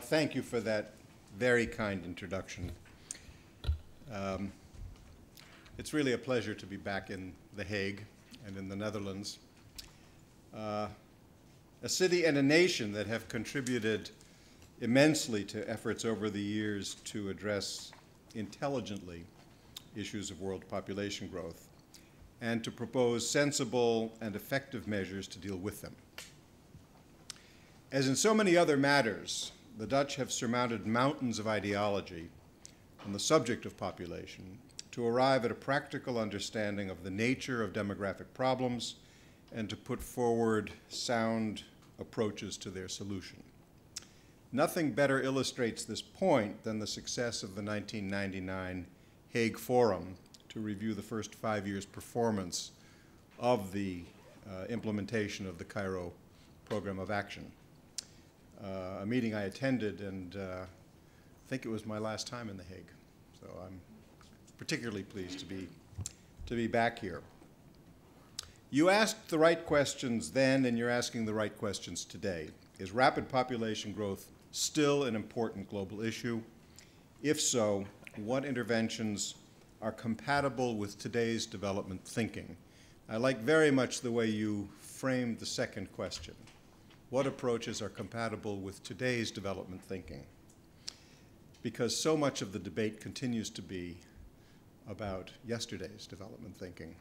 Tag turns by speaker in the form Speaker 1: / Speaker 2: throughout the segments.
Speaker 1: Thank you for that very kind introduction. It's really a pleasure to be back in The Hague and in the Netherlands, a city and a nation that have contributed immensely to efforts over the years to address intelligently issues of world population growth and to propose sensible and effective measures to deal with them. As in so many other matters, the Dutch have surmounted mountains of ideology on the subject of population to arrive at a practical understanding of the nature of demographic problems and to put forward sound approaches to their solution. Nothing better illustrates this point than the success of the 1999 Hague Forum to review the first 5 years' performance of the implementation of the Cairo Program of Action. A meeting I attended, and I think it was my last time in The Hague. So I'm particularly pleased to be back here. You asked the right questions then, and you're asking the right questions today. Is rapid population growth still an important global issue? If so, what interventions are compatible with today's development thinking? I like very much the way you framed the second question. What approaches are compatible with today's development thinking? Because so much of the debate continues to be about yesterday's development thinking.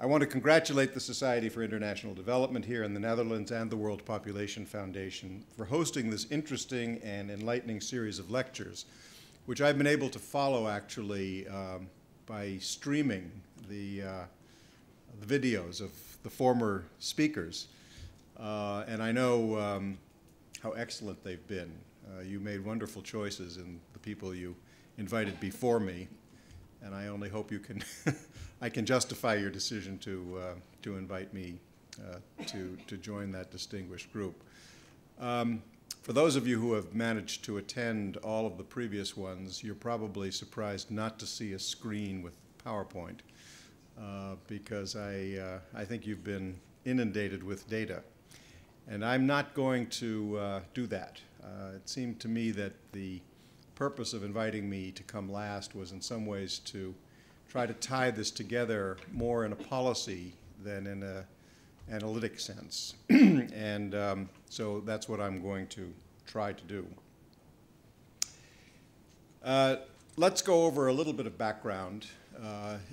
Speaker 1: I want to congratulate the Society for International Development here in the Netherlands and the World Population Foundation for hosting this interesting and enlightening series of lectures, which I've been able to follow actually by streaming the videos of the former speakers. And I know how excellent they've been. You made wonderful choices in the people you invited before me, and I only hope you can I can justify your decision to invite me to join that distinguished group. For those of you who have managed to attend all of the previous ones, you're probably surprised not to see a screen with PowerPoint, because I think you've been inundated with data. And I'm not going to do that. It seemed to me that the purpose of inviting me to come last was in some ways to try to tie this together more in a policy than in an analytic sense. And so that's what I'm going to try to do. Let's go over a little bit of background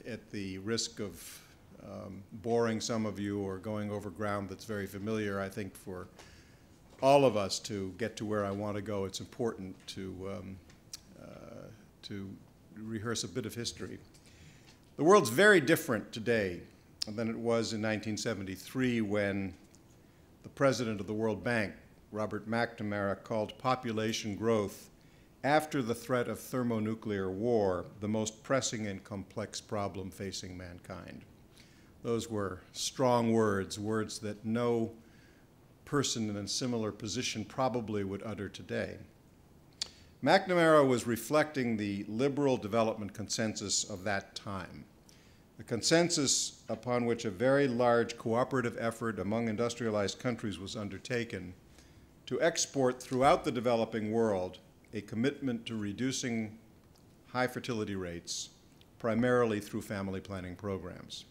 Speaker 1: at the risk of boring some of you or going over ground that's very familiar. I think for all of us to get to where I want to go, it's important to rehearse a bit of history. The world's very different today than it was in 1973 when the president of the World Bank, Robert McNamara, called population growth after the threat of thermonuclear war the most pressing and complex problem facing mankind. Those were strong words, words that no person in a similar position probably would utter today. McNamara was reflecting the liberal development consensus of that time, the consensus upon which a very large cooperative effort among industrialized countries was undertaken to export throughout the developing world a commitment to reducing high fertility rates, primarily through family planning programs.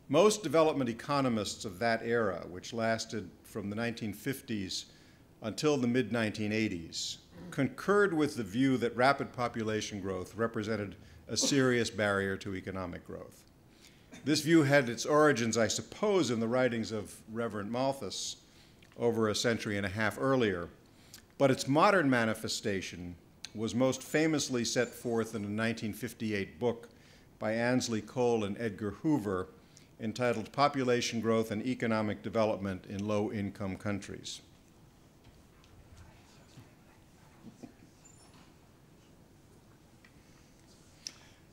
Speaker 1: Most development economists of that era, which lasted from the 1950s until the mid-1980s, concurred with the view that rapid population growth represented a serious barrier to economic growth. This view had its origins, I suppose, in the writings of Reverend Malthus over a century and a half earlier, but its modern manifestation was most famously set forth in a 1958 book by Ansley Cole and Edgar Hoover entitled Population Growth and Economic Development in Low-Income Countries.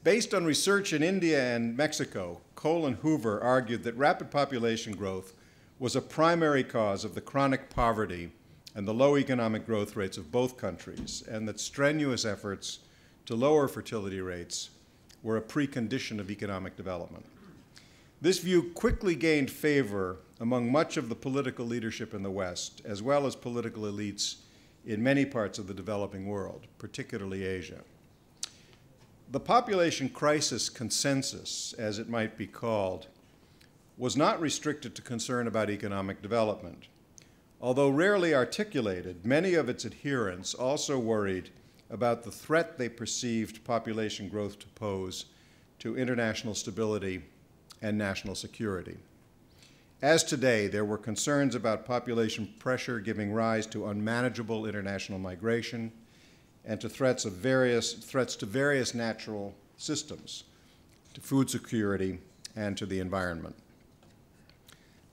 Speaker 1: Based on research in India and Mexico, Cole and Hoover argued that rapid population growth was a primary cause of the chronic poverty and the low economic growth rates of both countries, and that strenuous efforts to lower fertility rates were a precondition of economic development. This view quickly gained favor among much of the political leadership in the West, as well as political elites in many parts of the developing world, particularly Asia. The population crisis consensus, as it might be called, was not restricted to concern about economic development. Although rarely articulated, many of its adherents also worried about the threat they perceived population growth to pose to international stability and national security. As today, there were concerns about population pressure giving rise to unmanageable international migration and to threats to various natural systems, to food security, and to the environment.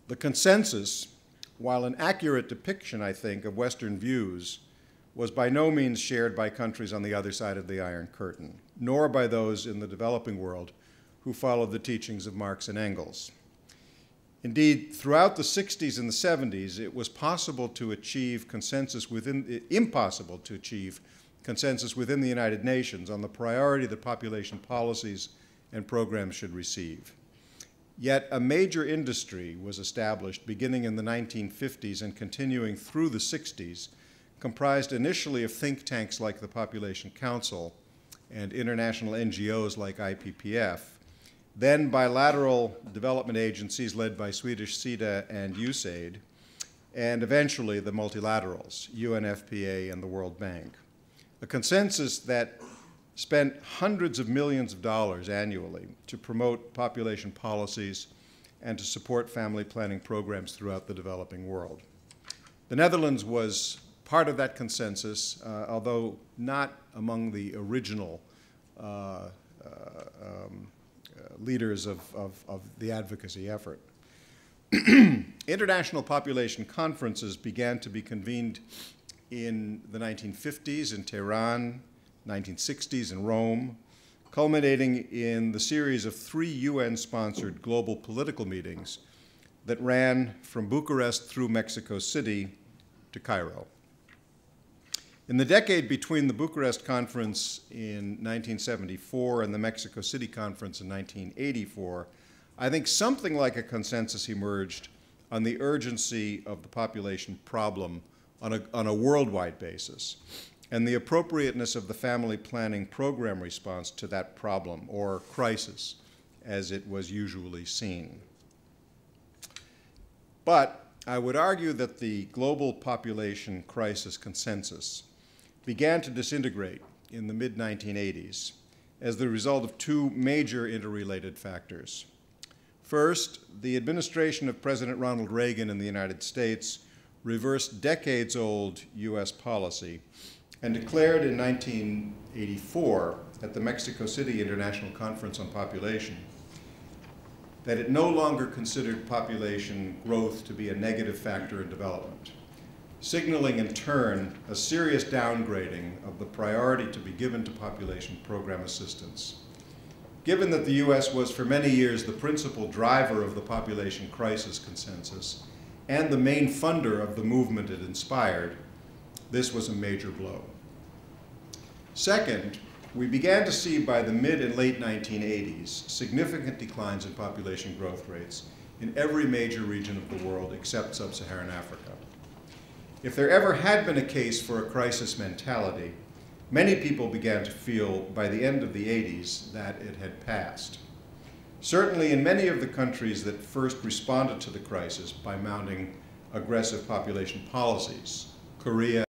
Speaker 1: The consensus, while an accurate depiction, I think, of Western views, was by no means shared by countries on the other side of the Iron Curtain, nor by those in the developing world who followed the teachings of Marx and Engels. Indeed, throughout the 60s and the 70s, it was impossible to achieve consensus within the United Nations on the priority that population policies and programs should receive. Yet a major industry was established beginning in the 1950s and continuing through the 60s, comprised initially of think tanks like the Population Council and international NGOs like IPPF, then bilateral development agencies led by Swedish SIDA and USAID, and eventually the multilaterals, UNFPA and the World Bank. A consensus that spent hundreds of millions of dollars annually to promote population policies and to support family planning programs throughout the developing world. The Netherlands was part of that consensus, although not among the original leaders of the advocacy effort. International population conferences began to be convened in the 1950s in Tehran, 1960s in Rome, culminating in the series of 3 UN-sponsored global political meetings that ran from Bucharest through Mexico City to Cairo. In the decade between the Bucharest Conference in 1974 and the Mexico City Conference in 1984, I think something like a consensus emerged on the urgency of the population problem on a worldwide basis, and the appropriateness of the family planning program response to that problem, or crisis, as it was usually seen. But I would argue that the global population crisis consensus began to disintegrate in the mid-1980s as the result of 2 major interrelated factors. First, the administration of President Ronald Reagan in the United States reversed decades-old US policy and declared in 1984 at the Mexico City International Conference on Population that it no longer considered population growth to be a negative factor in development, signaling in turn a serious downgrading of the priority to be given to population program assistance. Given that the US was for many years the principal driver of the population crisis consensus and the main funder of the movement it inspired, this was a major blow. Second, we began to see by the mid and late 1980s significant declines in population growth rates in every major region of the world except sub-Saharan Africa. If there ever had been a case for a crisis mentality, many people began to feel by the end of the 80s that it had passed. Certainly in many of the countries that first responded to the crisis by mounting aggressive population policies, Korea,